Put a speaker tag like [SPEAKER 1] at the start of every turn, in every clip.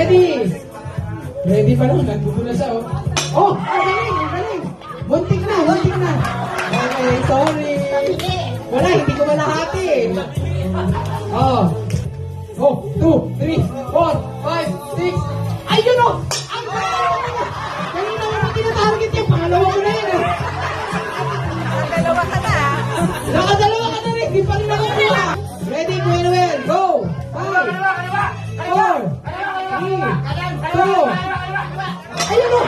[SPEAKER 1] Ready? Ready pa naman, nagbubo na siya, oh. Oh, ang galing, ang galing. Muntik na, muntik na. Okay, sorry. Wala, hindi ko malahati. Oh. Oh, 2, 3, 4, 5, 6. Ayun, oh! Ang galing! Kanina mo natin na-target yung pangalawa ko na yun, eh.
[SPEAKER 2] Nakadalawa ka na.
[SPEAKER 1] Nakadalawa ka na rin, di pa rin nakakuha. Ready, Kuya Noel, go! 5, 4, 3, 2. Ayun, oh!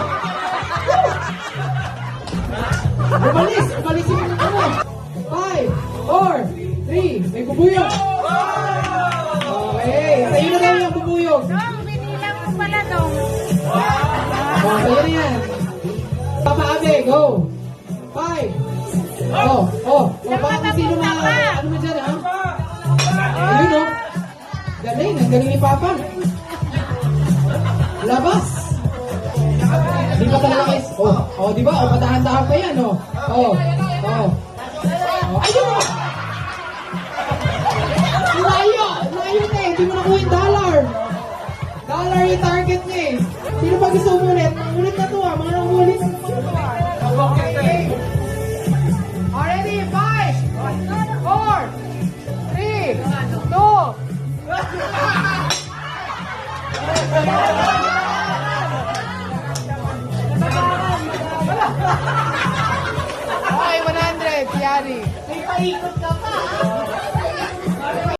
[SPEAKER 1] Umalis yung ano. 5, 4, 3, may bubuyog. Okay, sa'yo na daw yung bubuyog.
[SPEAKER 2] Dong, binilang mo pala, Dong.
[SPEAKER 1] Oh, sa'yo na yan. Papa Abe, go. 5. Baka kung sino na, ano mo dyan, ha? Ayun, oh. Galing, ang galing ni Papa. Labas. Di ba talaga guys? Di ba? Patahan-tahan pa yan, oh. Ayun, oh. Layo na eh. Hindi mo nakuha yung dollar. Dollar yung target niya eh. Sino pa gusto umulit? Ulit na to ah. Mga nangulit. Already, 5, 4, 3, 2. Okay, 100, Yari. May paikot ka pa.